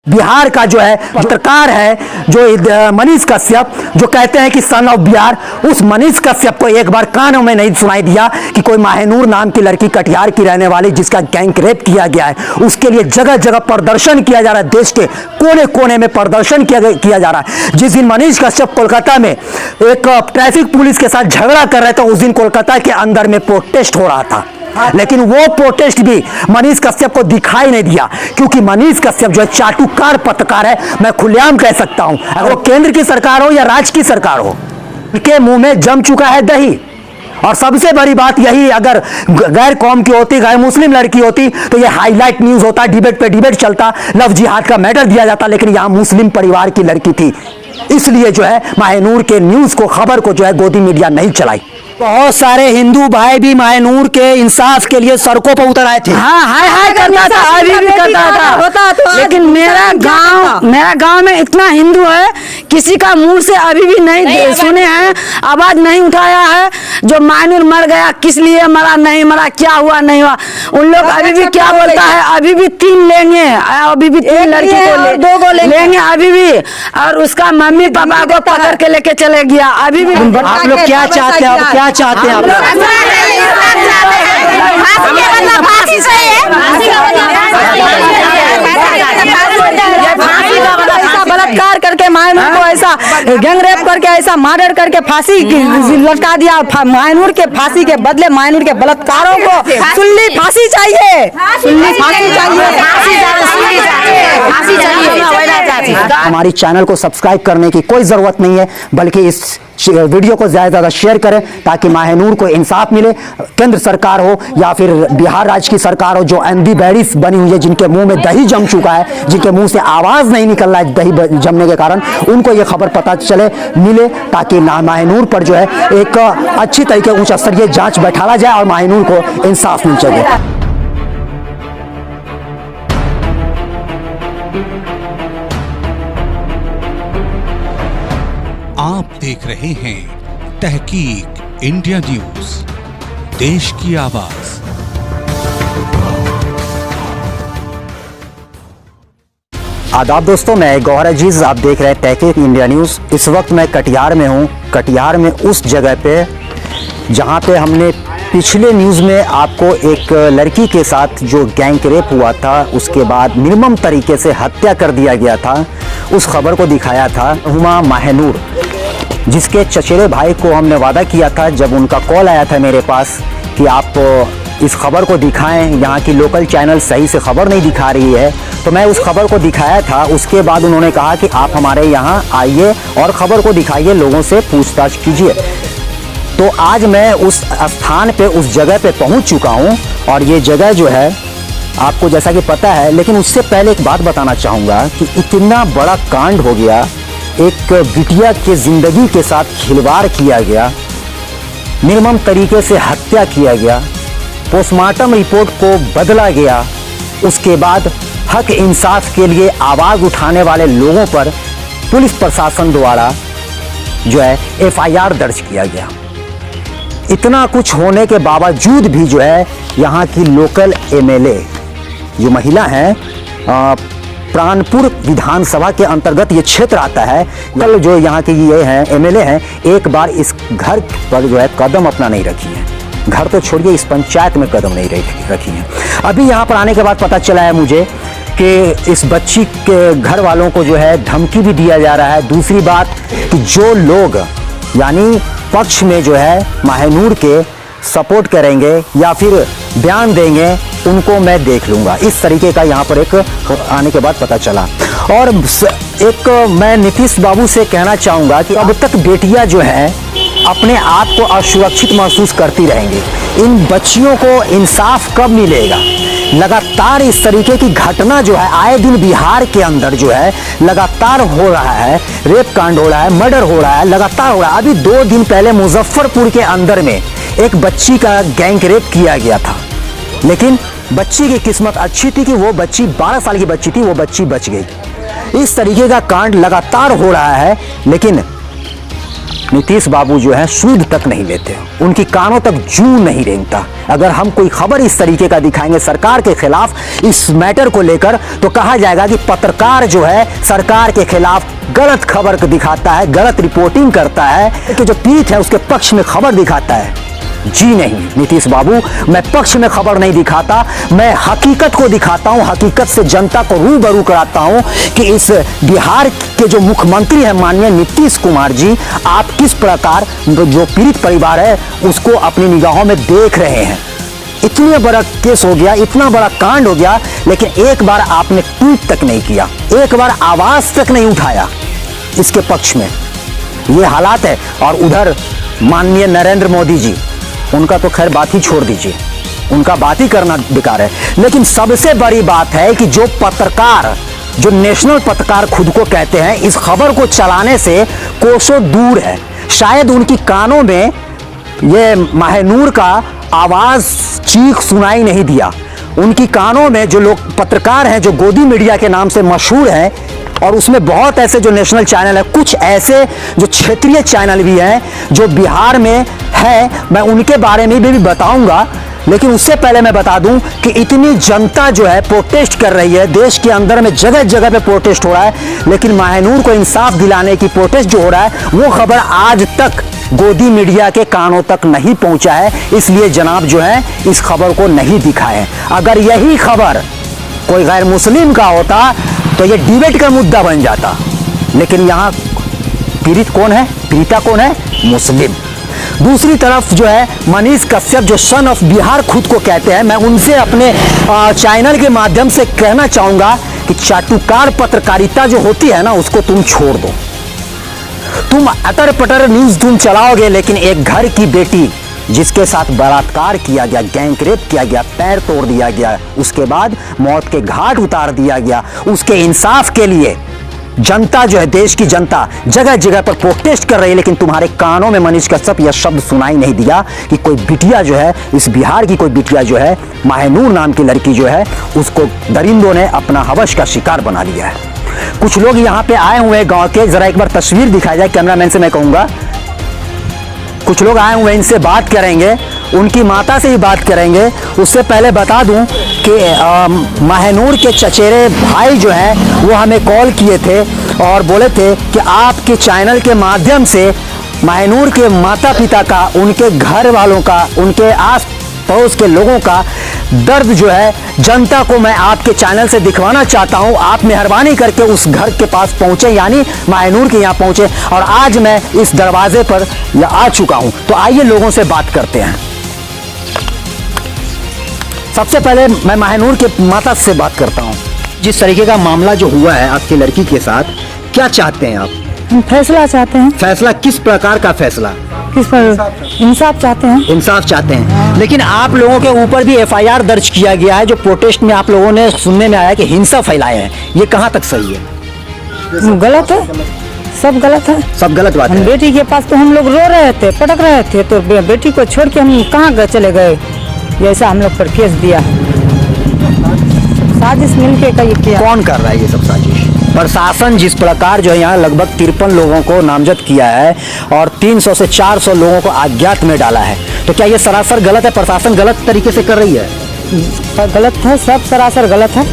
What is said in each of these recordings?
बिहार का जो है पत्रकार है जो मनीष कश्यप जो कहते हैं कि सन ऑफ बिहार, उस मनीष कश्यप को एक बार कानों में नहीं सुनाई दिया कि कोई माहनूर नाम की लड़की कटिहार की रहने वाली जिसका गैंग रेप किया गया है, उसके लिए जगह जगह प्रदर्शन किया जा रहा है। देश के कोने कोने में प्रदर्शन किया जा रहा है। जिस दिन मनीष कश्यप कोलकाता में एक ट्रैफिक पुलिस के साथ झगड़ा कर रहे थे, उस दिन कोलकाता के अंदर में प्रोटेस्ट हो रहा था, लेकिन वो प्रोटेस्ट भी मनीष कश्यप को दिखाई नहीं दिया, क्योंकि मनीष कश्यप जो है चाटुकार पत्रकार है। मैं खुलेआम कह सकता हूं, अगर वो केंद्र की सरकार हो या राज्य की सरकार हो, उनके मुंह में जम चुका है दही। और सबसे बड़ी बात यही, अगर गैर कौम की होती, गैर मुस्लिम लड़की होती तो ये हाईलाइट न्यूज होता, डिबेट पे डिबेट चलता, लव जिहाद का मैटर दिया जाता, लेकिन यहां मुस्लिम परिवार की लड़की थी, इसलिए जो है माहनूर के न्यूज को, खबर को जो है गोदी मीडिया नहीं चलाई। बहुत सारे हिंदू भाई भी माहनूर के इंसाफ के लिए सड़कों पर उतर आए थे। हाँ, हाय हाय करता था, अभी भी करता था, होता तो, लेकिन मेरा गांव में इतना हिंदू है, किसी का मुंह से अभी भी नहीं सुने हैं, आवाज नहीं उठाया है। जो माहनूर मर गया, किस लिए मरा, नहीं मरा, क्या हुआ नहीं हुआ, उन लोग अभी भी क्या बोलता है, अभी भी 3 लेंगे, अभी भी 3 लड़की को 2 लेंगे अभी भी, और उसका मम्मी पापा को पकड़ के लेके चले गया अभी भी। आप लोग क्या चाहते हैं, क्या चाहते हैं आप लोग? बलात्कार करके माहनूर को ऐसा गैंग रेप करके ऐसा मर्डर करके फांसी लटका दिया। माहनूर के फांसी के बदले माहनूर के बलात्कारों को सुल्ली फांसी चाहिए, सुल्ली फांसी चाहिए। हमारी चैनल को सब्सक्राइब करने की कोई जरूरत नहीं है, बल्कि इस वीडियो को ज्यादा से ज्यादा शेयर करें ताकि माहनूर को इंसाफ मिले। केंद्र सरकार हो या फिर बिहार राज्य की सरकार हो, जो अंधी बैड़ी बनी हुई है, जिनके मुंह में दही जम चुका है, जिनके मुंह से आवाज नहीं निकल रहा है दही जमने के कारण, उनको ये खबर पता चले, मिले, ताकि माहनूर पर जो है एक अच्छी तरीके उच्च स्तरीय जांच बैठाला जाए और माहनूर को इंसाफ मिल सके। आप देख रहे हैं तहकीक इंडिया न्यूज, देश की आवाज। आदाब दोस्तों, मैं गौहर अजीज, आप देख रहे हैं तहकीक इंडिया न्यूज। इस वक्त मैं कटिहार में हूँ। कटिहार में उस जगह पे जहाँ पे हमने पिछले न्यूज़ में आपको एक लड़की के साथ जो गैंग रेप हुआ था, उसके बाद निर्मम तरीके से हत्या कर दिया गया था, उस खबर को दिखाया था। हुमा माहनूर, जिसके चचेरे भाई को हमने वादा किया था जब उनका कॉल आया था मेरे पास कि आप इस खबर को दिखाएं, यहाँ की लोकल चैनल सही से खबर नहीं दिखा रही है, तो मैं उस खबर को दिखाया था। उसके बाद उन्होंने कहा कि आप हमारे यहाँ आइए और ख़बर को दिखाइए, लोगों से पूछताछ कीजिए। तो आज मैं उस स्थान पे, उस जगह पे पहुँच चुका हूँ, और ये जगह जो है आपको जैसा कि पता है, लेकिन उससे पहले एक बात बताना चाहूँगा कि इतना बड़ा कांड हो गया, एक बिटिया के ज़िंदगी के साथ खिलवाड़ किया गया, निर्मम तरीके से हत्या किया गया, पोस्टमार्टम रिपोर्ट को बदला गया, उसके बाद हक इंसाफ के लिए आवाज़ उठाने वाले लोगों पर पुलिस प्रशासन द्वारा जो है FIR दर्ज किया गया। इतना कुछ होने के बावजूद भी जो है यहाँ की लोकल MLA जो महिला हैं, प्राणपुर विधानसभा के अंतर्गत ये क्षेत्र आता है, कल जो यहाँ के ये हैं MLA हैं, एक बार इस घर पर जो है कदम अपना नहीं रखी है। घर तो छोड़िए, इस पंचायत में कदम नहीं रखी है। अभी यहाँ पर आने के बाद पता चला है मुझे कि इस बच्ची के घर वालों को जो है धमकी भी दिया जा रहा है। दूसरी बात कि जो लोग यानी पक्ष में जो है माहनूर के सपोर्ट करेंगे या फिर बयान देंगे, उनको मैं देख लूँगा, इस तरीके का यहाँ पर एक आने के बाद पता चला। और एक मैं नीतीश बाबू से कहना चाहूँगा कि अब तक बेटियाँ जो हैं अपने आप को असुरक्षित महसूस करती रहेंगी। इन बच्चियों को इंसाफ कब मिलेगा? लगातार इस तरीके की घटना जो है आए दिन बिहार के अंदर जो है लगातार हो रहा है, रेप कांड हो रहा है, मर्डर हो रहा है, लगातार हो रहा है। अभी 2 दिन पहले मुजफ्फरपुर के अंदर में एक बच्ची का गैंग रेप किया गया था, लेकिन बच्ची की किस्मत अच्छी थी कि वो बच्ची 12 साल की बच्ची थी, वो बच्ची बच गई। इस तरीके का कांड लगातार हो रहा है, लेकिन नीतीश बाबू जो है सूद तक नहीं लेते, उनकी कानों तक जू नहीं रेंगता। अगर हम कोई खबर इस तरीके का दिखाएंगे सरकार के खिलाफ इस मैटर को लेकर, तो कहा जाएगा कि पत्रकार जो है सरकार के खिलाफ गलत खबर को दिखाता है, गलत रिपोर्टिंग करता है, कि जो पीड़ित है उसके पक्ष में खबर दिखाता है। जी नहीं नीतीश बाबू, मैं पक्ष में खबर नहीं दिखाता, मैं हकीकत को दिखाता हूं, हकीकत से जनता को रूबरू कराता हूं कि इस बिहार के जो मुख्यमंत्री हैं माननीय नीतीश कुमार जी, आप किस प्रकार जो पीड़ित परिवार है उसको अपनी निगाहों में देख रहे हैं। इतना बड़ा केस हो गया, इतना बड़ा कांड हो गया, लेकिन एक बार आपने ट्वीट तक नहीं किया, एक बार आवाज तक नहीं उठाया इसके पक्ष में। ये हालात है। और उधर माननीय नरेंद्र मोदी जी, उनका तो खैर बात ही छोड़ दीजिए, उनका बात ही करना बेकार है। लेकिन सबसे बड़ी बात है कि जो पत्रकार, जो नेशनल पत्रकार खुद को कहते हैं, इस खबर को चलाने से कोसों दूर है। शायद उनकी कानों में ये महानूर का आवाज चीख सुनाई नहीं दिया। उनकी कानों में जो लोग पत्रकार हैं, जो गोदी मीडिया के नाम से मशहूर हैं, और उसमें बहुत ऐसे जो नेशनल चैनल है, कुछ ऐसे जो क्षेत्रीय चैनल भी हैं जो बिहार में है, मैं उनके बारे में भी बताऊंगा। लेकिन उससे पहले मैं बता दूं कि इतनी जनता जो है प्रोटेस्ट कर रही है, देश के अंदर में जगह जगह पे प्रोटेस्ट हो रहा है, लेकिन महानूर को इंसाफ दिलाने की प्रोटेस्ट जो हो रहा है, वो खबर आज तक गोदी मीडिया के कानों तक नहीं पहुंचा है। इसलिए जनाब जो है इस खबर को नहीं दिखाए। अगर यही खबर कोई गैर मुस्लिम का होता तो ये डिबेट का मुद्दा बन जाता, लेकिन यहाँ पीड़ित कौन है, पीड़िता कौन है, मुस्लिम। दूसरी तरफ जो है मनीष कश्यप, जो सन ऑफ बिहार खुद को कहते हैं, मैं उनसे अपने चैनल के माध्यम से कहना चाहूंगा कि चाटुकार पत्रकारिता जो होती है ना, उसको तुम छोड़ दो। तुम अटर पटर न्यूज तुम चलाओगे, लेकिन एक घर की बेटी जिसके साथ बलात्कार किया गया, गैंग रेप किया गया, पैर तोड़ दिया गया, उसके बाद मौत के घाट उतार दिया गया, उसके इंसाफ के लिए जनता जो है, देश की जनता जगह जगह पर प्रोटेस्ट कर रही है, लेकिन तुम्हारे कानों में मनीष कश्यप यह शब्द सुनाई नहीं दिया कि कोई बिटिया जो है, इस बिहार की कोई बिटिया जो है, महानूर नाम की लड़की जो है, उसको दरिंदों ने अपना हवश का शिकार बना लिया है। कुछ लोग यहाँ पे आए हुए गांव के, जरा एक बार तस्वीर दिखाई जाए, कैमरामैन से मैं कहूंगा। कुछ लोग आए हुए, इनसे बात करेंगे, उनकी माता से ही बात करेंगे। उससे पहले बता दूं कि महानूर के चचेरे भाई जो हैं वो हमें कॉल किए थे और बोले थे कि आपके चैनल के माध्यम से महानूर के माता पिता का, उनके घर वालों का, उनके आस पड़ोस के लोगों का दर्द जो है जनता को मैं आपके चैनल से दिखवाना चाहता हूं। आप मेहरबानी करके उस घर के पास पहुंचे, यानी महानूर के यहाँ पहुंचे, और आज मैं इस दरवाजे पर आ चुका हूं। तो आइए लोगों से बात करते हैं। सबसे पहले मैं महानूर के माता से बात करता हूं। जिस तरीके का मामला जो हुआ है आपकी लड़की के साथ, क्या चाहते हैं आप? हम फैसला चाहते हैं। फैसला किस प्रकार का फैसला? किस पर? इंसाफ चाहते हैं। इंसाफ चाहते हैं। लेकिन आप लोगों के ऊपर भी एफआईआर दर्ज किया गया है, जो प्रोटेस्ट में आप लोगों ने सुनने में आया कि हिंसा फैलाए हैं, ये कहां तक सही है? गलत है, सब गलत है, सब गलत बात है। बेटी के पास तो हम लोग रो रहे थे, पटक रहे थे, तो बेटी को छोड़ के हम कहाँ चले गए? जैसा हम लोग पर केस दिया, साजिश मिलके का ये किया। कौन कर रहा है ये सब साजिश? प्रशासन जिस प्रकार जो है यहाँ लगभग 53 लोगों को नामजद किया है और 300 से 400 लोगों को अज्ञात में डाला है, तो क्या ये सरासर गलत है? प्रशासन गलत तरीके से कर रही है? गलत है, सब सरासर गलत है।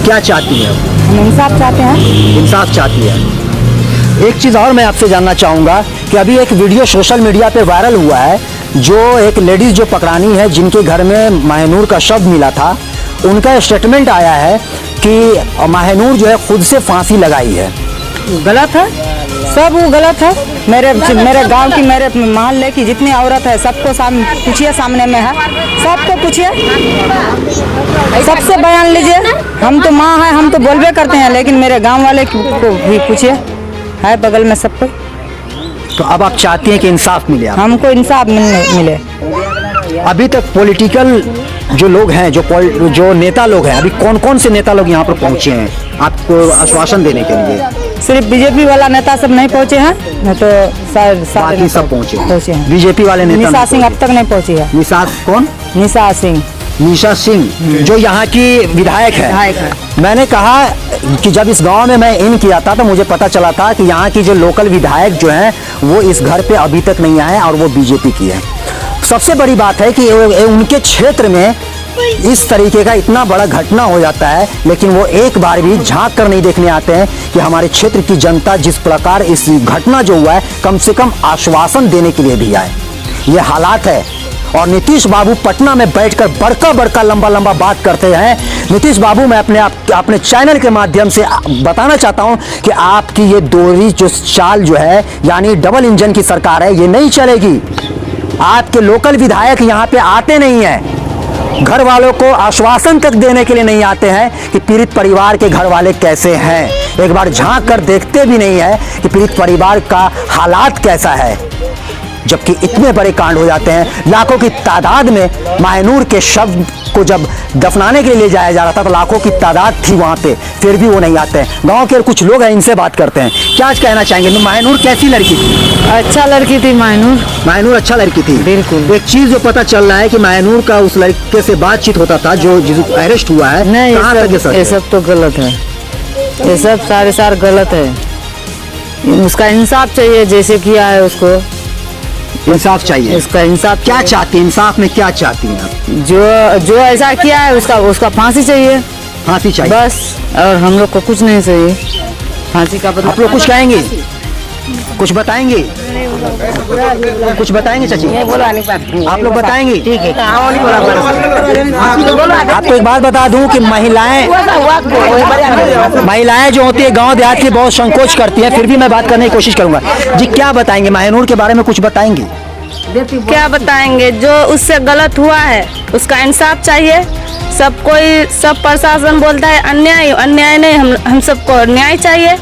क्या चाहती है? हम इंसाफ चाहते हैं। इंसाफ चाहती है। एक चीज़ और मैं आपसे जानना चाहूँगा कि अभी एक वीडियो सोशल मीडिया पे वायरल हुआ है, जो एक लेडीज जो पकड़ानी है, जिनके घर में महानूर का शव मिला था, उनका स्टेटमेंट आया है कि महानूर जो है खुद से फांसी लगाई है। गलत है, सब वो गलत है। मेरे गांव की, मेरे मोहल्ले की जितनी औरत है सबको पूछिए, सामने में है, सबको पूछिए, सबसे बयान लीजिए। हम तो माँ है, हम तो बोलबे करते हैं, लेकिन मेरे गांव वाले को भी पूछिए, है बगल में सबको। तो अब आप चाहती हैं कि इंसाफ मिले? हमको इंसाफ मिले। अभी तक पॉलिटिकल जो लोग हैं, जो नेता लोग हैं, अभी कौन कौन से नेता लोग यहाँ पर पहुँचे हैं आपको आश्वासन देने के लिए? सिर्फ बीजेपी वाला नेता सब नहीं पहुँचे हैं, तो बाकी सब पहुँचे हैं। हैं। बीजेपी वाले नेता निशा सिंह अब तक नहीं पहुँची है। निशा कौन? निशा सिंह निशा सिंह जो यहाँ की विधायक विधायक है। है। मैंने कहा कि जब इस गांव में मैं इन किया था तो मुझे पता चला था कि यहाँ की जो लोकल विधायक जो हैं वो इस घर पे अभी तक नहीं आए और वो बीजेपी की है। सबसे बड़ी बात है कि उनके क्षेत्र में इस तरीके का इतना बड़ा घटना हो जाता है, लेकिन वो एक बार भी झांक कर नहीं देखने आते हैं कि हमारे क्षेत्र की जनता जिस प्रकार इस घटना जो हुआ है कम से कम आश्वासन देने के लिए भी आए। ये हालात है। और नीतीश बाबू पटना में बैठकर बड़का लंबा बात करते हैं। नीतीश बाबू, मैं अपने चैनल के माध्यम से बताना चाहता हूं कि आपकी ये दोहरी जो चाल जो है, यानी डबल इंजन की सरकार है, ये नहीं चलेगी। आपके लोकल विधायक यहाँ पे आते नहीं हैं, घर वालों को आश्वासन तक देने के लिए नहीं आते हैं कि पीड़ित परिवार के घर वाले कैसे हैं। एक बार झांक कर देखते भी नहीं है कि पीड़ित परिवार का हालात कैसा है। जबकि इतने बड़े कांड हो जाते हैं, लाखों की तादाद में मायनूर के शव को जब दफनाने के लिए ले जाया जा रहा था तो लाखों की तादाद थी वहां पे, फिर भी वो नहीं आते हैं। गांव के कुछ लोग हैं, इनसे बात करते हैं। क्या कहना चाहेंगे? मायनूर कैसी लड़की थी? अच्छा लड़की थी मायनूर। मायनूर अच्छा लड़की थी, बिल्कुल। एक चीज जो पता चल रहा है कि मायनूर का उस लड़के से बातचीत होता था जो अरेस्ट हुआ है। नहीं, कहाँ तक ये सच ये है? सब तो गलत है, ये सब सारे गलत है। उसका इंसाफ चाहिए, जैसे किया है उसको इंसाफ चाहिए। उसका इंसाफ क्या चाहती हैं? इंसाफ में क्या चाहती हैं आप? जो ऐसा किया है उसका फांसी चाहिए, फांसी चाहिए बस। और हम लोग को कुछ नहीं चाहिए, फांसी का आप लोग कुछ कहेंगे, कुछ बताएंगे, कुछ बताएंगे चाची? आप लोग बताएंगे? ठीक है। आपको एक बात बता दूं कि महिलाएं जो होती है गांव देहात की बहुत संकोच करती हैं, फिर भी मैं बात करने की कोशिश करूंगा। जी क्या बताएंगे मायनूर के बारे में, कुछ बताएंगे? क्या बताएंगे? जो उससे गलत हुआ है उसका इंसाफ चाहिए। सब प्रशासन बोलता है अन्याय नहीं, हम सबको न्याय चाहिए।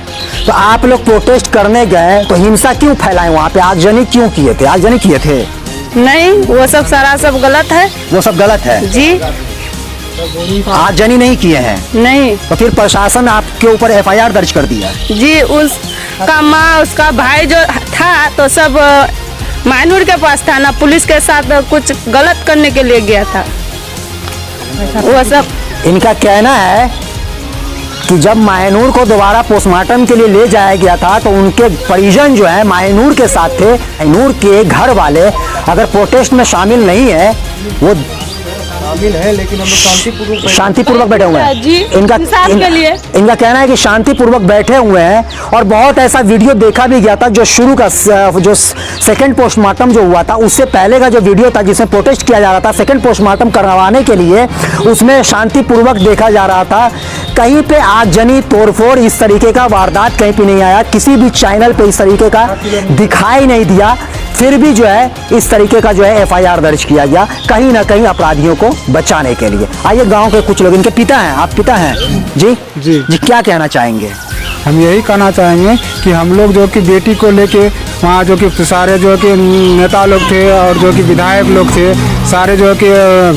तो आप लोग प्रोटेस्ट करने गए तो हिंसा क्यों फैलाए? वहाँ पे आगजनी क्यों किए थे? आगजनी किए थे? नहीं, वो सब सब गलत है। वो सब गलत है जी, आगजनी नहीं किए हैं। नहीं। तो फिर प्रशासन आपके ऊपर एफआईआर दर्ज कर दिया? जी, उसका माँ उसका भाई जो था तो सब मायनूर के पास था ना, पुलिस के साथ कुछ गलत करने के लिए गया था वो सब। इनका कहना है कि जब मायनूर को दोबारा पोस्टमार्टम के लिए ले जाया गया था तो उनके परिजन जो है मायनूर के साथ थे। मायनूर के घर वाले अगर प्रोटेस्ट में शामिल नहीं है, वो शामिल है लेकिन हम लोग शांतिपूर्वक बैठे हुए हैं। जी, इंसाफ के लिए। इनका कहना है कि शांतिपूर्वक बैठे हुए हैं। और बहुत ऐसा वीडियो देखा भी गया था जो शुरू का जो सेकंड पोस्टमार्टम जो हुआ था उससे पहले का जो वीडियो था जिसमें प्रोटेस्ट किया जा रहा था सेकंड पोस्टमार्टम करवाने के लिए, उसमें शांतिपूर्वक देखा जा रहा था। कहीं पे आगजनी तोड़फोड़ इस तरीके का वारदात कहीं पे नहीं आया, किसी भी चैनल पे इस तरीके का दिखाई नहीं दिया। फिर भी जो है इस तरीके का जो है एफआईआर दर्ज किया गया, कहीं ना कहीं अपराधियों को बचाने के लिए। आइए गांव के कुछ लोग, इनके पिता हैं, आप पिता हैं जी जी क्या कहना चाहेंगे? हम यही कहना चाहेंगे कि हम लोग जो कि बेटी को लेके वहाँ जो कि सारे जो कि नेता लोग थे और जो कि विधायक लोग थे, सारे जो कि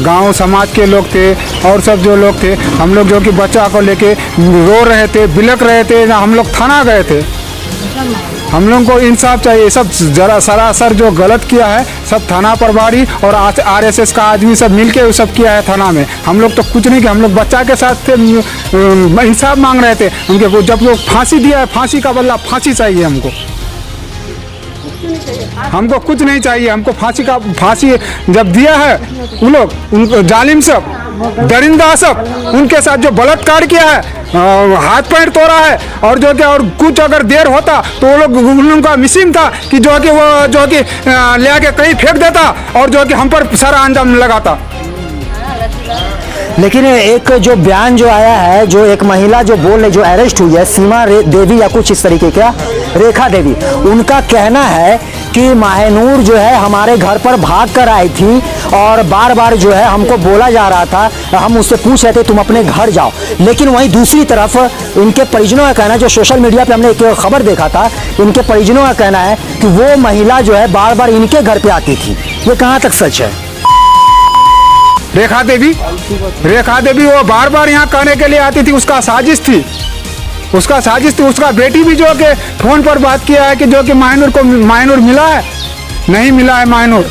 गांव समाज के लोग थे और सब जो लोग थे, हम लोग जो कि बच्चा को लेके रो रहे थे, बिलक रहे थे। हम लोग थाना गए थे, हम लोग को इंसाफ चाहिए। सब जरा सरासर जो गलत किया है सब थाना प्रभारी और आरएसएस का आदमी सब मिलके वो सब किया है थाना में। हम लोग तो कुछ नहीं किया, हम लोग बच्चा के साथ थे, इंसाफ मांग रहे थे उनके। जब लोग फांसी दिया है, फांसी का बदला फांसी चाहिए हमको कुछ नहीं चाहिए। हमको फांसी जब दिया है वो लोग, उनको जालिम सब, दरिंदा सब, उनके साथ जो बलात्कार किया है, हाथ पैर तोड़ा है और जो कि और कुछ अगर देर होता तो वो लोग उनका मिसिंग था कि जो कि वो जो कि ले आके कहीं फेंक देता और जो कि हम पर सारा अंजाम लगाता। लेकिन एक जो बयान जो आया है, जो एक महिला जो बोल रही, जो अरेस्ट हुई है, सीमा देवी या कुछ इस तरीके का, रेखा देवी, उनका कहना है कि मायनूर जो है हमारे घर पर भाग कर आई थी और बार बार जो है हमको बोला जा रहा था, हम उससे पूछ रहे थे तुम अपने घर जाओ। लेकिन वहीं दूसरी तरफ इनके परिजनों का कहना है, जो सोशल मीडिया पे हमने एक खबर देखा था, इनके परिजनों का कहना है कि वो महिला जो है बार बार इनके घर पे आती थी। ये कहाँ तक सच है? रेखा देवी वो बार बार यहाँ कहने के लिए आती थी, उसका साजिश थी। उसका बेटी भी जो कि फोन पर बात किया है कि जो कि मायनूर मिला है, नहीं मिला है मायनूर।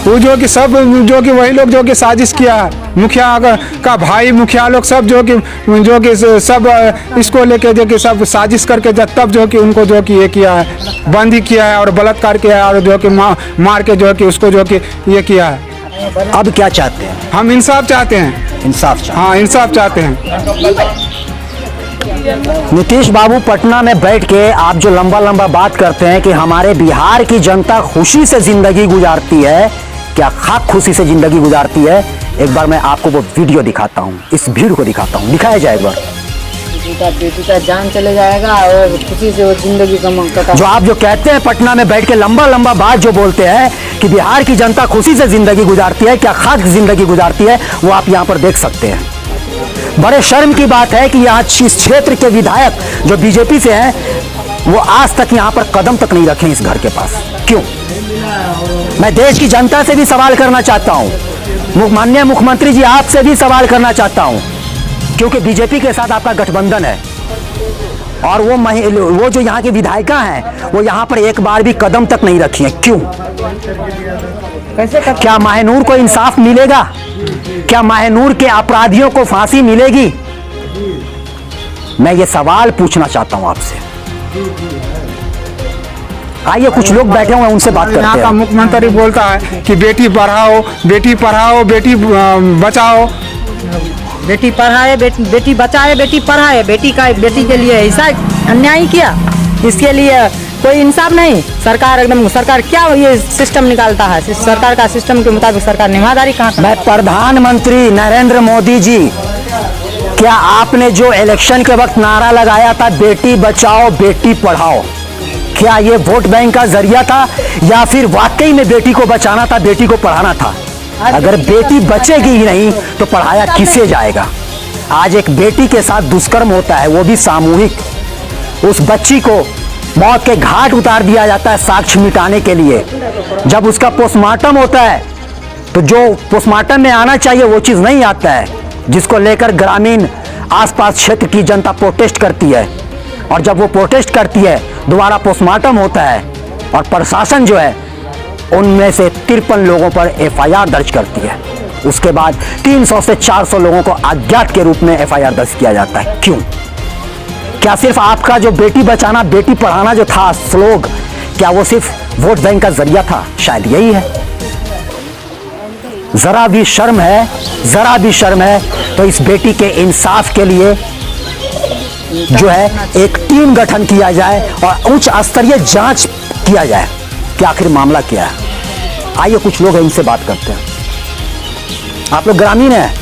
वो जो कि सब जो कि वही लोग जो कि साजिश किया है, मुखिया का भाई मुखिया लोग सब जो कि सब इसको लेके जो कि सब साजिश करके तब जो कि उनको जो कि ये किया है, बंदी किया है और बलात्कार किया है और जो कि मार के जो कि उसको जो कि ये किया है। अब क्या चाहते हैं? हम इंसाफ चाहते हैं। इंसाफ चाहते हाँ, इंसाफ चाहते हैं। हैं। नीतीश बाबू, पटना में बैठ के आप जो लंबा लंबा बात करते हैं कि हमारे बिहार की जनता खुशी से जिंदगी गुजारती है, क्या खाक खुशी से जिंदगी गुजारती है? एक बार मैं आपको वो वीडियो दिखाता हूँ, इस भीड़ को दिखाता हूँ, दिखाया जाए एक बार। बेटी का जान चले जाएगा और खुशी से वो जिंदगी का जो आप जो कहते हैं पटना में बैठ के लंबा लंबा बात जो बोलते हैं कि बिहार की जनता खुशी से जिंदगी गुजारती है, क्या खाक जिंदगी गुजारती है, वो आप यहाँ पर देख सकते हैं। बड़े शर्म की बात है कि यहाँ इस क्षेत्र के विधायक जो बीजेपी से हैं, वो आज तक यहाँ पर कदम तक नहीं रखे इस घर के पास। क्यों? मैं देश की जनता से भी सवाल करना चाहता हूँ, माननीय मुख्यमंत्री जी आपसे भी सवाल करना चाहता हूँ, क्योंकि बीजेपी के साथ आपका गठबंधन है और वो जो यहाँ की विधायिका हैं, वो यहाँ पर एक बार भी कदम तक नहीं रखी हैं। क्यों? क्या माहनूर को इंसाफ मिलेगा? क्या माहनूर के अपराधियों को फांसी मिलेगी? मैं ये सवाल पूछना चाहता हूं आपसे। आइए, कुछ लोग बैठे हुए हैं, उनसे बात करते हैं। यहाँ का मुख्यमंत्री बोलता है कि बेटी पढ़ाओ, बेटी पढ़ाओ, बेटी बचाओ। बेटी पढ़ाए, बेटी बचाए, बेटी पढ़ाए, बेटी के लिए ऐसा अन्याय किया, इसके लिए कोई इंसाफ नहीं। सरकार क्या ये सिस्टम निकालता है? सरकार का सिस्टम के मुताबिक सरकार निभादारी कहाँ? मैं प्रधानमंत्री नरेंद्र मोदी जी, क्या आपने जो इलेक्शन के वक्त नारा लगाया था बेटी बचाओ बेटी पढ़ाओ, क्या ये वोट बैंक का जरिया था या फिर वाकई में बेटी को बचाना था, बेटी को पढ़ाना था? अगर बेटी बचेगी ही नहीं तो पढ़ाया किससे जाएगा? आज एक बेटी के साथ दुष्कर्म होता है, वो भी सामूहिक। उस बच्ची को मौत के घाट उतार दिया जाता है साक्ष्य मिटाने के लिए। जब उसका पोस्टमार्टम होता है तो जो पोस्टमार्टम में आना चाहिए वो चीज़ नहीं आता है, जिसको लेकर ग्रामीण आसपास क्षेत्र की जनता प्रोटेस्ट करती है। और जब वो प्रोटेस्ट करती है, दोबारा पोस्टमार्टम होता है और प्रशासन जो है उनमें से 53 लोगों पर एफआईआर दर्ज करती है। उसके बाद 300 से 400 लोगों को अज्ञात के रूप में एफआईआर दर्ज किया जाता है। क्यों? क्या सिर्फ आपका जो बेटी बचाना बेटी पढ़ाना जो था स्लोग, क्या वो सिर्फ वोट बैंक का जरिया था? शायद यही है। जरा भी शर्म है, जरा भी शर्म है तो इस बेटी के इंसाफ के लिए जो है एक टीम गठन किया जाए और उच्च स्तरीय जांच किया जाए कि आखिर मामला क्या है। आइए, कुछ लोग हैं, इनसे बात करते हैं। आप लोग ग्रामीण हैं,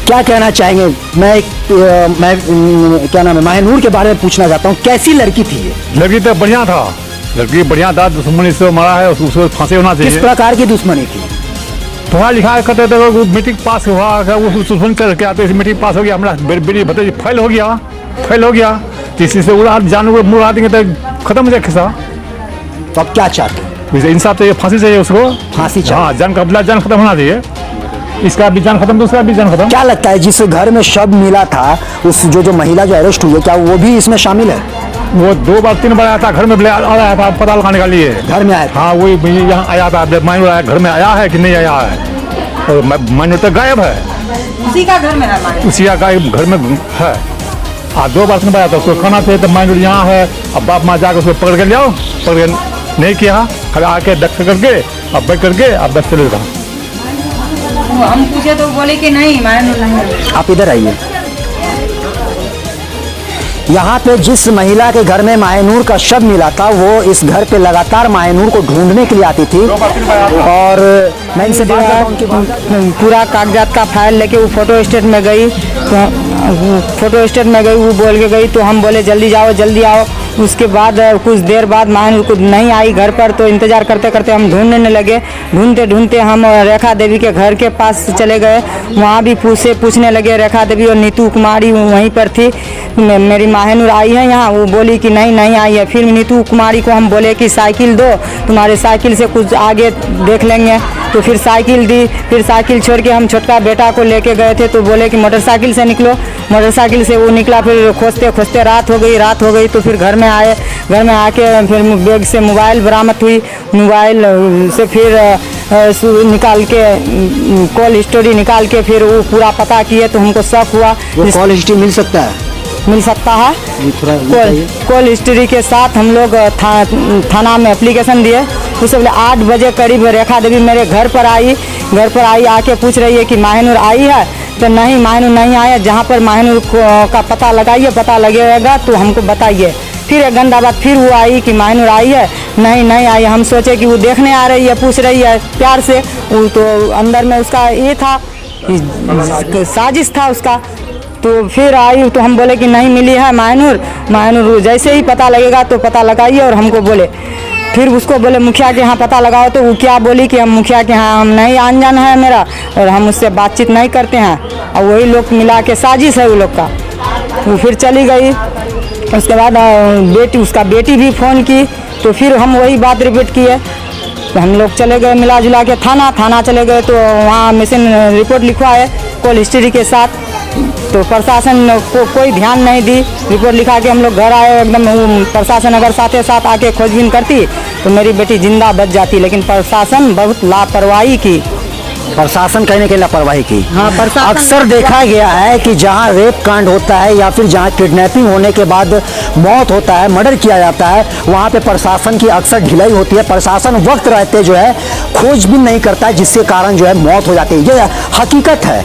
क्या कहना चाहेंगे? मैं क्या नाम है, माहनूर के बारे में पूछना चाहता हूँ। कैसी लड़की थी ये? लड़की तो बढ़िया था, लड़की बढ़िया था, दुश्मनी से मारा है, उसको फांसी होना चाहिए। किस प्रकार की दुश्मनी थी? पढ़ा लिखा करते थे, वो मैट्रिक पास हुआ, वो दुश्मन करके आते, मैट्रिक पास हो गया, हमारा बेटी भतीजी फेल हो गया, किसी से उड़ा जानवर मुड़ा देंगे तो खत्म हो जाए खिस्सा। तो अब क्या चाहते हैं? इंसाफ चाहिए, फांसी चाहिए उसको, फांसी चाहिए। हाँ, जान खत्म होना चाहिए। इसका भी जान खत्म तो उसका भी जान खत्म। क्या लगता है जिस घर में शव मिला था, उस जो महिला जो अरेस्ट हुई है, क्या वो भी इसमें शामिल है? वो 2 बार 3 बार आया था, घर में आया था पता लगाने के लिए। घर में आया था? हाँ, वही यहाँ आया था, माइनर आया, घर में आया है कि नहीं आया है, और माइनर तो गायब है। उसी का घर में है, उसी का घर में है। 2 बार 3 बार आया था, उसको खाना चाहिए तो माइनर यहाँ है। अब बाप माँ जाकर उसको पकड़ के ले आओ, पकड़ के नहीं किया, खड़ा आके डक करके अब बैठ करके अब बस चले जाओ। हम पूछे तो बोले कि नहीं, मायनूर नहीं। आप इधर आइए। यहाँ पे जिस महिला के घर में माहनूर का शव मिला था, वो इस घर पे लगातार माहनूर को ढूंढने के लिए आती थी। और मैं इनसे बात करता हूं, उनकी पूरा कागजात का फाइल लेके वो फोटो स्टेट में गई, तो वो बोल के गई, तो हम बोले जल्दी जाओ जल्दी आओ। उसके बाद कुछ देर बाद माहनूर को नहीं आई घर पर, तो इंतज़ार करते करते हम ढूंढने लगे। ढूंढते ढूंढते हम रेखा देवी के घर के पास चले गए, वहाँ भी पूछने लगे। रेखा देवी और नीतू कुमारी वहीं पर थी। मेरी माहनूर आई है यहाँ, वो बोली कि नहीं आई है। फिर नीतू कुमारी को हम बोले कि साइकिल दो, तुम्हारे साइकिल से कुछ आगे देख लेंगे। तो फिर साइकिल दी, फिर साइकिल छोड़ के हम छोटका बेटा को लेके गए थे, तो बोले कि मोटरसाइकिल से से निकलो, मोटरसाइकिल से वो निकला, फिर खोजते खोजते रात हो गई तो फिर घर में आए, घर में आके फिर बैग से मोबाइल बरामद हुई, मोबाइल से फिर निकाल के कॉल हिस्ट्री निकाल के फिर वो पूरा पता किए तो हमको शक हुआ। वो कॉल हिस्ट्री मिल सकता है? मिल सकता है। कॉल हिस्ट्री के साथ हम लोग थाना में एप्लीकेशन दिए। उससे पहले 8 बजे करीब रेखा देवी मेरे घर पर आई, आके पूछ रही है कि माहिनूर आई है, तो नहीं माहिनूर नहीं आया, जहाँ पर माहिनूर का पता लगाइए, पता लगेगा तो हमको बताइए। फिर 1 घंटा बाद फिर वो आई कि माहिनूर आई है, नहीं आई। हम सोचे कि वो देखने आ रही है, पूछ रही है प्यार से, वो तो अंदर में उसका ये था, साजिश था उसका। तो फिर आई तो हम बोले कि नहीं मिली है माहिनूर जैसे ही पता लगेगा तो पता लगाइए और हमको बोले। फिर उसको बोले मुखिया के यहाँ पता लगाओ, तो वो क्या बोली कि हम मुखिया के यहाँ हम नहीं अनजान है मेरा और हम उससे बातचीत नहीं करते हैं, और वही लोग मिला के साजिश है वो लोग का। वो फिर चली गई। उसके बाद उसका बेटी भी फ़ोन की, तो फिर हम वही बात रिपीट किए। तो हम लोग चले गए मिला जुला के थाना चले गए, तो वहाँ मिसिंग रिपोर्ट लिखवाए कॉल हिस्ट्री के साथ। तो प्रशासन को कोई ध्यान नहीं दी, रिपोर्ट लिखा के हम लोग घर आए। एकदम प्रशासन अगर साथ आके खोजबीन करती तो मेरी बेटी जिंदा बच जाती, लेकिन प्रशासन बहुत लापरवाही की। प्रशासन कहने के लापरवाही की। हाँ, प्रशासन अक्सर देखा गया है कि जहां रेप कांड होता है या फिर जहां किडनैपिंग होने के बाद मौत होता है, मर्डर किया जाता है, वहां पे प्रशासन की अक्सर ढिलाई होती है। प्रशासन वक्त रहते जो है खोजबीन नहीं करता है, जिसके कारण जो है मौत हो जाती है। ये हकीकत है,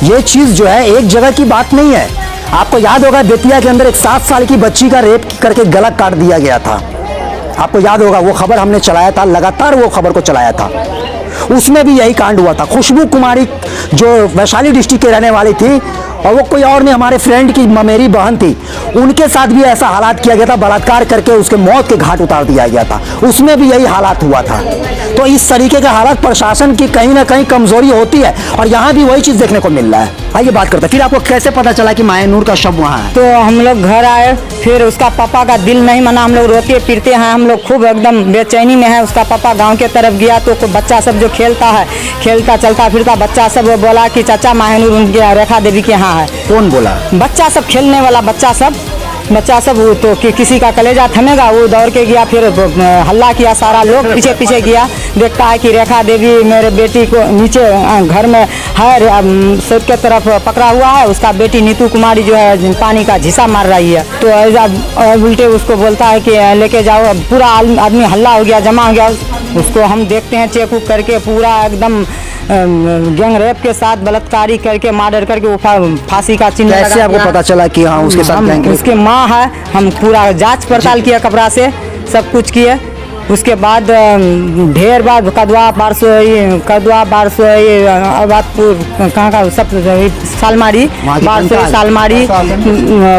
ये चीज़ जो है एक जगह की बात नहीं है। आपको याद होगा बेतिया के अंदर एक 7 साल की बच्ची का रेप करके गला काट दिया गया था। आपको याद होगा, वो खबर हमने चलाया था, लगातार वो खबर को चलाया था। उसमें भी यही कांड हुआ था। खुशबू कुमारी जो वैशाली डिस्ट्रिक्ट के रहने वाली थी, और वो कोई और नहीं, हमारे फ्रेंड की ममेरी बहन थी, उनके साथ भी ऐसा हालात किया गया था, बलात्कार करके उसके मौत के घाट उतार दिया गया था। उसमें भी यही हालात हुआ था। तो इस तरीके का हालात प्रशासन की कहीं ना कहीं कमजोरी होती है, और यहाँ भी वही चीज़ देखने को मिल रहा है। आइए बात करते हैं, फिर आपको कैसे पता चला कि माहिनूर का शव वहाँ है? तो हम लोग घर आए, फिर उसका पापा का दिल नहीं माना, हम लोग रोते फिरते हैं, हम लोग खूब एकदम बेचैनी में है। उसका पापा गांव के तरफ गया तो बच्चा सब जो खेलता चलता फिरता बच्चा सब बोला कि चाचा माहिनूर उनके रेखा देवी के यहाँ है। कौन बोला? बच्चा सब, खेलने वाला बच्चा सब वो तो किसी का कलेजा थमेगा, वो दौड़ के गया, फिर हल्ला किया, सारा लोग पीछे गया। देखता है कि रेखा देवी मेरे बेटी को नीचे घर में है, सड़क के तरफ पकड़ा हुआ है। उसका बेटी नीतू कुमारी जो है पानी का झिसा मार रही है। तो ऐसा उल्टे उसको बोलता है कि लेके जाओ। पूरा आदमी हल्ला हो गया, जमा हो गया। उसको हम देखते हैं चेक उक करके, पूरा एकदम गैंग रेप के साथ बलात्कारी करके मर्डर करके वो फांसी का चिन्ह कैसे आपको पता चला कि हाँ उसके साथ गैंग रेप? उसके माँ है, हम पूरा जांच पड़ताल किया, कपड़ा से सब कुछ किए। उसके बाद ढेर बार कदवा बारसोई आबादपुर कहाँ का सब सालमारी सालमारी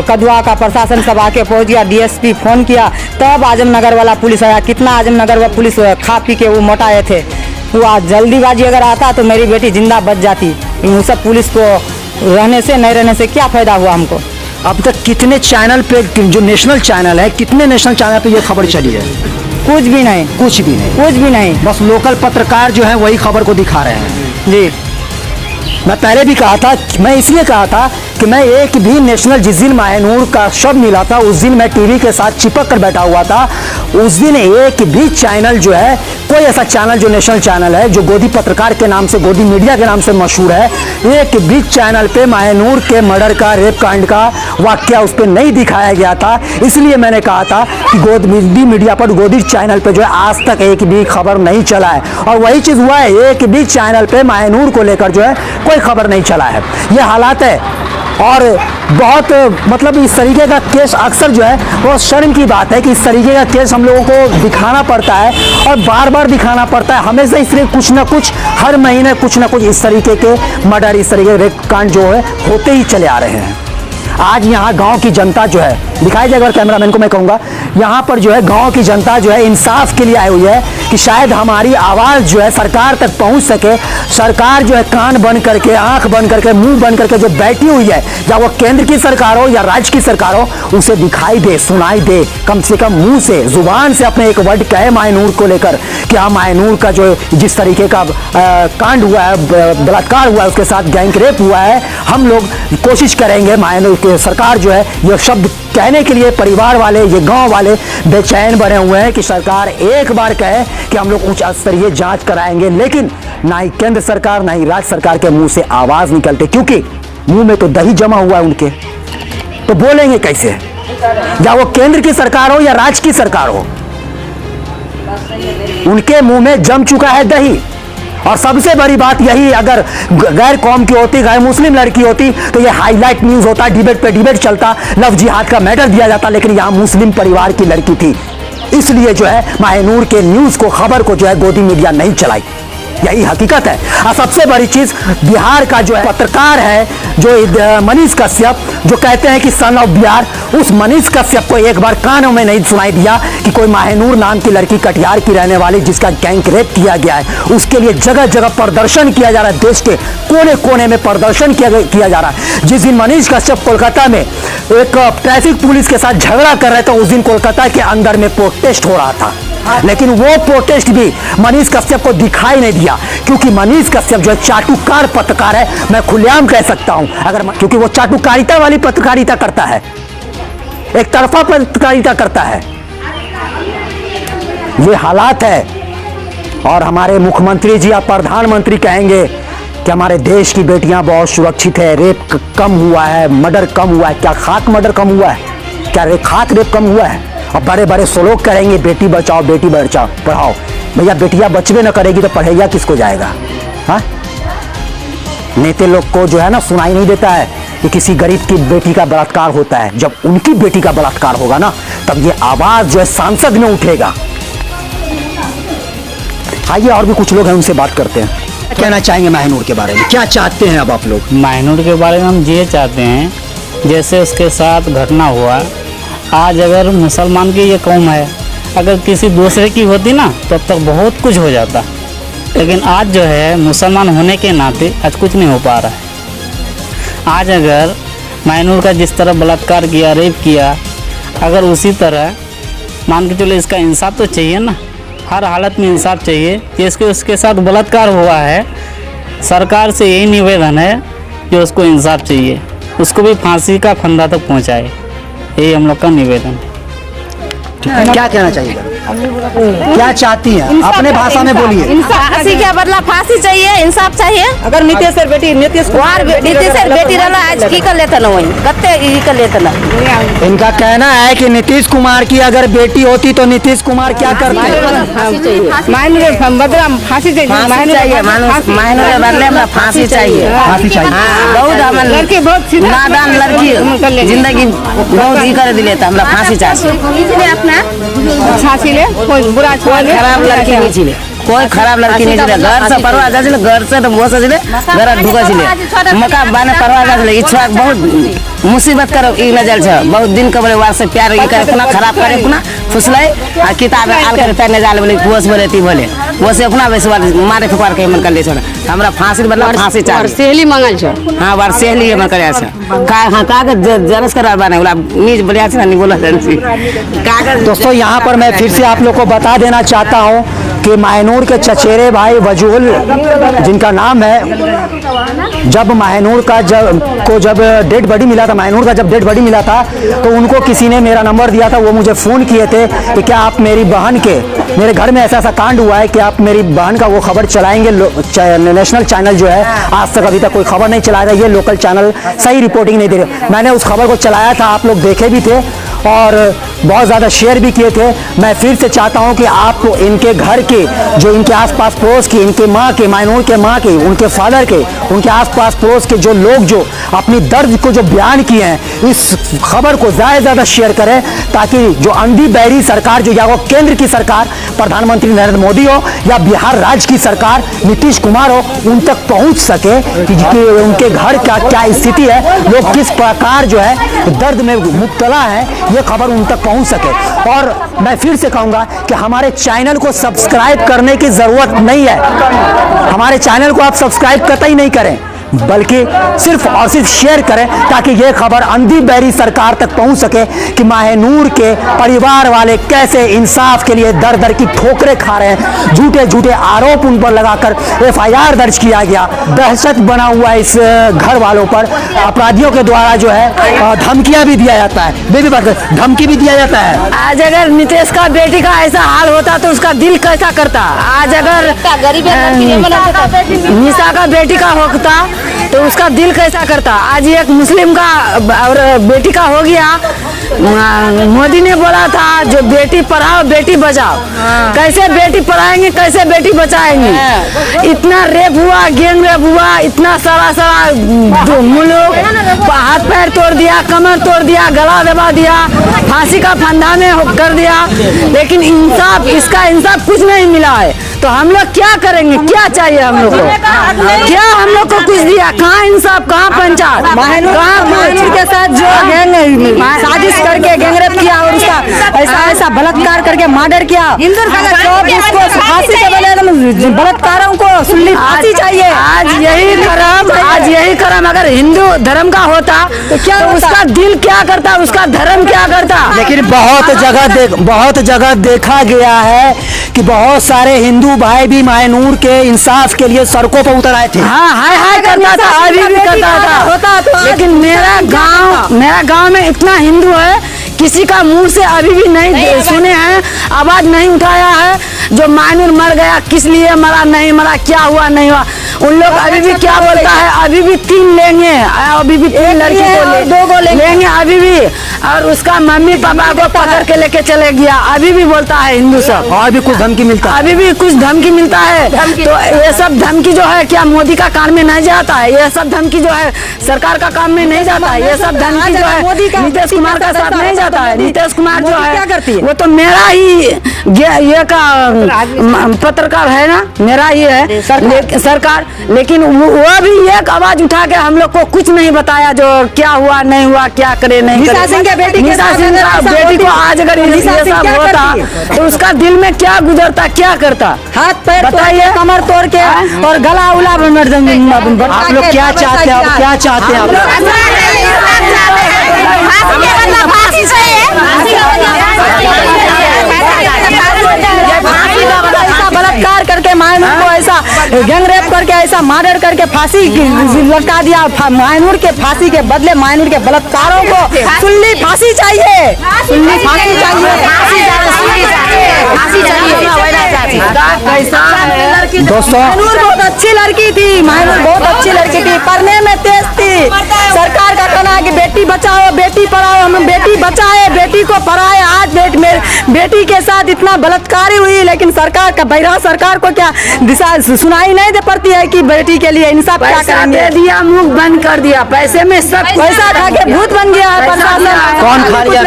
कदवा का प्रशासन सब आके पहुंच गया। डीएसपी फोन किया, तब आजमनगर वाला पुलिस आया। कितना आजमनगर वाला पुलिस खा पी के वो मोटाए थे। वो जल्दीबाजी अगर आता तो मेरी बेटी जिंदा बच जाती। वो सब पुलिस को रहने से नहीं रहने से क्या फायदा हुआ हमको। अब तक कितने चैनल पे, जो नेशनल चैनल है, कितने नेशनल चैनल पे ये खबर चली है? कुछ भी नहीं। बस लोकल पत्रकार जो है वही खबर को दिखा रहे हैं। जी, मैं पहले भी कहा था, मैं इसलिए कहा था कि मैं एक भी नेशनल, जिस दिन माहिनूर का शव मिला था उस दिन मैं टीवी के साथ चिपक कर बैठा हुआ था। उस दिन एक भी चैनल जो है, कोई ऐसा चैनल जो नेशनल चैनल है, जो गोदी पत्रकार के नाम से, गोदी मीडिया के नाम से मशहूर है, एक भी चैनल पे माहिनूर के मर्डर का, रेप कांड का वाकया उस पर नहीं दिखाया गया था। इसलिए मैंने कहा था कि गोदी मीडिया पर, गोदी चैनल पे जो है आज तक एक भी खबर नहीं चला है। और वही चीज़ हुआ है, एक भी चैनल पे माहिनूर को लेकर जो है कोई खबर नहीं चला है। ये हालात है। और बहुत मतलब इस तरीके का केस अक्सर जो है, बहुत शर्म की बात है कि इस तरीके का केस हम लोगों को दिखाना पड़ता है, और बार बार दिखाना पड़ता है हमेशा। इसलिए कुछ ना कुछ हर महीने कुछ ना कुछ इस तरीके के मर्डर, इस तरीके के रेप कांड जो है होते ही चले आ रहे हैं। आज यहाँ गांव की जनता जो है, दिखाई जाएगा कैमरामैन को मैं कहूँगा, यहाँ पर जो है गांव की जनता जो है इंसाफ के लिए आई हुई है कि शायद हमारी आवाज़ जो है सरकार तक पहुँच सके। सरकार जो है कान बंद करके, आंख बंद करके, मुंह बंद करके जो बैठी हुई है, या वो केंद्र की सरकार हो या राज्य की सरकार हो, उसे दिखाई दे, सुनाई दे, कम से कम मुंह से, जुबान से अपने एक वर्ड कहे मायनूर को लेकर कि हाँ, मायनूर का जो जिस तरीके का कांड हुआ है, बलात्कार हुआ है, उसके साथ गैंग रेप हुआ है, हम लोग कोशिश करेंगे मायनूर की सरकार जो है ये शब्द कहने के लिए। परिवार वाले, ये गांव वाले बेचैन बने हुए हैं कि सरकार एक बार कहे कि हम लोग उच्च स्तरीय जांच कराएंगे, लेकिन ना ही केंद्र सरकार ना ही राज्य सरकार के मुंह से आवाज निकलते, क्योंकि मुंह में तो दही जमा हुआ है उनके, तो बोलेंगे कैसे? या वो केंद्र की सरकार हो या राज्य की सरकार हो, उनके मुंह में जम चुका है दही। और सबसे बड़ी बात यही, अगर गैर कौम की होती, गैर मुस्लिम लड़की होती तो ये हाईलाइट न्यूज होता, डिबेट पे डिबेट चलता, लव जिहाद का मेडल दिया जाता, लेकिन यहाँ मुस्लिम परिवार की लड़की थी, इसलिए जो है मायनूर के न्यूज को, खबर को जो है गोदी मीडिया नहीं चलाई। यही हकीकत है। और सबसे बड़ी चीज, बिहार का जो है पत्रकार है जो मनीष कश्यप, जो कहते हैं कि सन ऑफ बिहार, उस मनीष कश्यप को एक बार कानों में नहीं सुनाई दिया कि कोई मायनूर नाम की लड़की, कटिहार की रहने वाली, जिसका गैंग रेप किया गया है, उसके लिए जगह जगह प्रदर्शन किया जा रहा है, देश के कोने कोने में प्रदर्शन किया जा रहा है। जिस दिन मनीष कश्यप कोलकाता में एक ट्रैफिक पुलिस के साथ झगड़ा कर रहे थे, उस दिन कोलकाता के अंदर में प्रोटेस्ट हो रहा था, लेकिन वो प्रोटेस्ट भी मनीष कश्यप को दिखाई नहीं दिया, क्योंकि मनीष कश्यप जो चाटुकार पत्रकार है, मैं खुलेआम कह सकता हूं, क्योंकि वो चाटुकारिता वाली पत्रकारिता करता है, एक तरफा पत्रकारिता करता है। ये हालात है। और हमारे मुख्यमंत्री जी या प्रधानमंत्री कहेंगे कि हमारे देश की बेटियां बहुत सुरक्षित है, रेप कम हुआ है, मर्डर कम हुआ है। क्या खाक मर्डर कम हुआ है? क्या खाक रेप कम हुआ है? और बड़े बड़े स्लोग करेंगे बेटी बचाओ, बेटी बचाओ, पढ़ाओ। भैया बेटियां बचवे न करेगी तो पढ़ेगा किसको जाएगा? हाँ, नेता लोग को जो है ना सुनाई नहीं देता है कि किसी गरीब की बेटी का बलात्कार होता है। जब उनकी बेटी का बलात्कार होगा ना, तब ये आवाज जो है सांसद में उठेगा। आइए और भी कुछ लोग हैं, उनसे बात करते हैं। कहना चाहेंगे मायनूर के बारे में, क्या चाहते हैं अब आप लोग? मायनूर के बारे में हम ये चाहते हैं, जैसे उसके साथ घटना हुआ, आज अगर मुसलमान की ये कौम है, अगर किसी दूसरे की होती ना तो अब तक बहुत कुछ हो जाता, लेकिन आज जो है मुसलमान होने के नाते आज कुछ नहीं हो पा रहा है। आज अगर मायनूर का जिस तरह बलात्कार किया, रेप किया, अगर उसी तरह मान के चलो, इसका इंसाफ तो चाहिए ना, हर हालत में इंसाफ चाहिए। जिसके उसके साथ बलात्कार हुआ है, सरकार से यही निवेदन है कि उसको इंसाफ चाहिए, उसको भी फांसी का फंदा तक पहुंचाए, यही हम लोग का निवेदन है। क्या कहना चाहिए? क्या चाहती हैं? अपने भाषा में बोलिए। फांसी के बदला फांसी चाहिए, इंसाफ चाहिए। अगर नीतीश बेटी नीतीश बेटी रहना आज की कर लेता ना, वही कत्ते की कर लेता ना। इनका कहना है कि नीतीश कुमार की अगर बेटी होती तो नीतीश कुमार क्या करते? मायनूर बदला फांसी चाहिए, मायनूर के बदले में फांसी चाहिए। फांसी चाहिए। बहुत लड़की, बहुत नादान लड़की, जिंदगी बहुत ही कर दिले, तो हमरा फांसी चाहिए। अपना फांसी ले, कोई बुरा खराब लड़की नहीं छिले, कोई खराब लड़की नहीं छिले। घर से परवा जाছিলে, घर से तो वो सजिले, घर ढुका छिले, मका बाने परवा जाছিলে। इच्छा बहुत मुसीबत करो ई नजर छ, बहुत दिन कबले वार से प्यार ई करे, पुना खराब करे, पुना फुसले आ किताब आल करे तने जाल बोले, कोस बोले ती बोले, वो से पुना बेसवार मारे फुकार के मन कर ले छ। हमरा फांसी बदला फांसी चाहिए। सहेली मंगल छ। हां, वार सहेली हमर करे छ। का हां कागज जरस करा बाने बोला नीज बढ़िया छ नहीं बोला जंसी कागज। दोस्तों, यहाँ पर मैं फिर से आप लोग को बता देना चाहता हूँ कि मायनूर के चचेरे भाई वजूल, जिनका नाम है, जब मायनूर का जब डेड बॉडी मिला था, मायनूर का जब डेड बॉडी मिला था, तो उनको किसी ने मेरा नंबर दिया था। वो मुझे फ़ोन किए थे कि क्या आप मेरी बहन के, मेरे घर में ऐसा ऐसा कांड हुआ है कि आप मेरी बहन का वो खबर चलाएंगे। नेशनल चैनल जो है आज तक अभी तक कोई खबर नहीं चला रहा, ये लोकल चैनल सही रिपोर्टिंग नहीं दे रहे। मैंने उस खबर को चलाया था, आप लोग देखे भी थे और बहुत ज़्यादा शेयर भी किए थे। मैं फिर से चाहता हूं कि आप इनके घर के, जो इनके आसपास पड़ोस के, इनके माँ के, मायनूर के माँ के, उनके फादर के, उनके आसपास पड़ोस के जो लोग जो अपनी दर्द को जो बयान किए हैं, इस खबर को ज़्यादा से ज़्यादा शेयर करें, ताकि जो अंधी बहरी सरकार जो या वो केंद्र की सरकार प्रधानमंत्री नरेंद्र मोदी हो या बिहार राज्य की सरकार नीतीश कुमार हो, उन तक पहुंच सके कि उनके घर का क्या स्थिति है, लोग किस प्रकार जो है दर्द में मुब्तला है, ये खबर उन तक पहुंच सके। और मैं फिर से कहूंगा कि हमारे चैनल को सब्सक्राइब करने की जरूरत नहीं है, हमारे चैनल को आप सब्सक्राइब कतई नहीं करें, बल्कि सिर्फ और सिर्फ शेयर करें ताकि यह खबर अंधी बहरी सरकार तक पहुंच सके कि माहनूर के परिवार वाले कैसे इंसाफ के लिए दर दर की ठोकरें खा रहे हैं। झूठे झूठे आरोप उन पर लगाकर FIR दर्ज किया गया, दहशत बना हुआ इस घर वालों पर अपराधियों के द्वारा जो है धमकियां भी दिया जाता है, बेबी बात धमकी भी दिया जाता है। आज अगर नीतीश का बेटी का ऐसा हाल होता तो उसका दिल कैसा करता। आज अगर निशा का बेटी का होता तो उसका दिल कैसा करता। आज एक मुस्लिम का और बेटी का हो गया, मोदी ने बोला था जो बेटी पढ़ाओ बेटी बचाओ, कैसे बेटी पढ़ाएंगे कैसे बेटी बचाएंगे। इतना रेप हुआ, गैंग रेप हुआ, इतना सारा लोग हाथ पैर तोड़ दिया, कमर तोड़ दिया, गला दबा दिया, फांसी का फंदा में कर दिया, लेकिन इंसाफ, इसका इंसाफ कुछ नहीं मिला है। तो हम लोग क्या करेंगे, क्या चाहिए हम लोग को, क्या हम लोग को कुछ दिया, कहाँ इंसाफ, कहाँ पंचायत, कहाँ के साथ जो गैंग साजिश करके गैंगरेप किया और उसका ऐसा बलात्कार करके मर्डर किया, फांसी के बदले बलात्कारों को सुल्ली फांसी चाहिए। आज यही कर्म अगर हिंदू धर्म का होता तो क्या उसका दिल क्या करता, उसका धर्म क्या करता। लेकिन बहुत जगह देखा गया है कि बहुत सारे हिंदू भाई भी माहनूर के इंसाफ के लिए सड़कों पर उतर आए थे। हाँ, हाय करता था, अभी भी करता था, लेकिन मेरा गांव में इतना हिंदू है, किसी का मुंह से अभी भी नहीं सुने हैं, आवाज नहीं उठाया है जो माहनूर मर गया, किस लिए मरा, नहीं मरा, क्या हुआ नहीं हुआ। उन लोग अभी भी क्या बोलता है, अभी भी 3 लेंगे, अभी भी 3 लड़की को 2 को लेंगे अभी भी, और उसका मम्मी पापा को पकड़ के लेके चले गया, अभी भी बोलता है हिंदू सब। और भी कुछ धमकी मिलता है, अभी भी कुछ धमकी मिलता है। तो ये सब धमकी जो है क्या मोदी का काम में नहीं जाता है, ये सब धमकी जो है सरकार का काम में नहीं जाता है, ये सब धमकी जो है नीतीश कुमार का साथ नहीं जाता है। नीतीश कुमार जो है क्या करती है, वो तो मेरा ही ये का पत्रकार है ना, मेरा ही है सरकार, लेकिन वो भी एक आवाज उठा के हम लोग को कुछ नहीं बताया जो क्या हुआ नहीं हुआ, क्या करे नहीं करे। निशा सिंह का बेटी को आज अगर ये सब होता तो उसका दिल में क्या गुजरता, क्या करता, हाथ पैर बताइए, कमर तोड़ के और गला उला आप लोग क्या चाहते हैं, आप क्या चाहते हैं? बलात्कार करके माहनूर को ऐसा गैंग रेप करके ऐसा मर्डर करके फांसी लटका दिया। माहनूर के फांसी के बदले माहनूर के बलात्कारों को सुल्ली फांसी चाहिए, सुल्ली फांसी चाहिए। दोस्तों माहनूर बहुत अच्छी लड़की थी, माहनूर बहुत अच्छी लड़की थी, पढ़ने में तेज थी। सरकार का कहना है कि बेटी बचाओ बेटी पढ़ाओ, हम बेटी बचाए बेटी को पढ़ाए। आज बेटी के साथ इतना बलात्कारी हुई, लेकिन सरकार का बहरा सरकार को क्या दिशा सुनाई नहीं दे पड़ती है कि बेटी के लिए इंसाफ क्या करेंगे। दे दिया, मुंह बंद कर दिया, पैसे में सब पैसा खा के भूत बन गया है प्रशासन। कौन खा लिया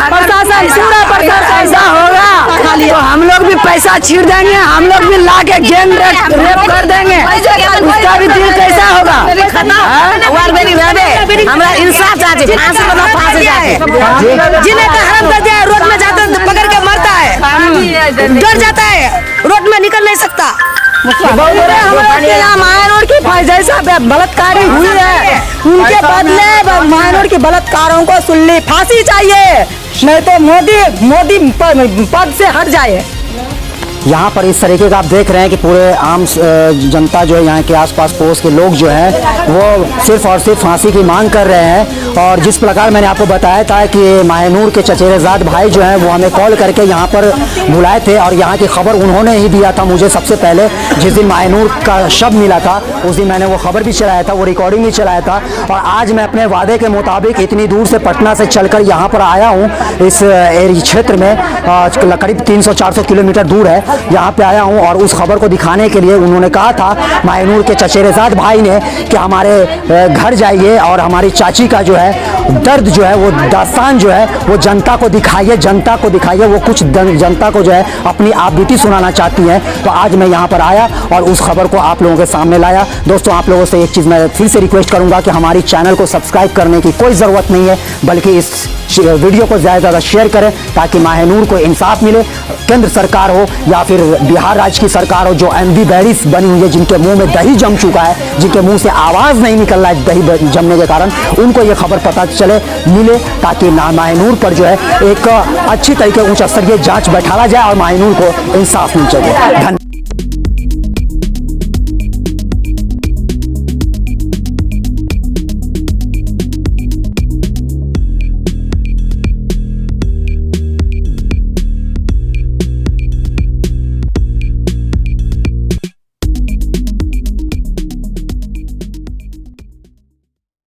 प्रशासन, पूरा प्रशासन ऐसा होगा तो हम लोग भी पैसा छीड़ देंगे, हम लोग भी ला के गैंग रेप कर देंगे, उसका भी दिल कैसा होगा। हमरा इंसाफ चाहिए, फांसी वाला फांसी चाहिए। जिन्हें का हराम कर दिया, रोड में जाता है पकड़ के मरता है, डर जाता है, रोड में निकल नहीं सकता। माहनूर की जैसा बलात्कारी हुई है, उनके बदले माहनूर की बलात्कारों को सुल्ली फांसी चाहिए, नहीं तो मोदी पद से हट जाए। यहाँ पर इस तरीके का आप देख रहे हैं कि पूरे आम जनता जो है यहाँ के आसपास पड़ोस के लोग जो हैं वो सिर्फ और सिर्फ फांसी की मांग कर रहे हैं। और जिस प्रकार मैंने आपको बताया था कि माहनूर के चचेरेजाद भाई जो हैं वो हमें कॉल करके यहाँ पर बुलाए थे और यहाँ की खबर उन्होंने ही दिया था मुझे सबसे पहले। जिस दिन माहनूर का शव मिला था उस दिन मैंने वो खबर भी चलाया था, वो रिकॉर्डिंग भी चलाया था। और आज मैं अपने वादे के मुताबिक इतनी दूर से पटना से चलकर यहाँ पर आया हूँ, इस क्षेत्र में करीब 300-400 किलोमीटर दूर है, यहाँ पे आया हूँ। और उस खबर को दिखाने के लिए उन्होंने कहा था माहनूर के चचेरेजाद भाई ने कि हमारे घर जाइए और हमारी चाची का जो है है दर्द जो है, वो दास्तान जो है वो जनता को दिखाइए, जनता को दिखाइए। वो कुछ जनता को जो है अपनी आप बीती सुनाना चाहती हैं। तो आज मैं यहाँ पर आया और उस खबर को आप लोगों के सामने लाया। दोस्तों, आप लोगों से एक चीज़ मैं फिर से रिक्वेस्ट करूँगा कि हमारी चैनल को सब्सक्राइब करने की कोई ज़रूरत नहीं है, बल्कि इस वीडियो को ज़्यादा से ज़्यादा शेयर करें ताकि माहनूर को इंसाफ मिले। केंद्र सरकार हो या फिर बिहार राज्य की सरकार हो, जो एमडी बैरिस बनी हुई है, जिनके मुंह में दही जम चुका है, जिनके मुंह से आवाज़ नहीं निकल रहा है दही जमने के कारण, उनको ये खबर पता चले मिले ताकि माहनूर पर जो है एक अच्छी तरीके उच्च स्तरीय जांच बैठाला जाए और माहनूर को इंसाफ मिल सके। धन्यवाद।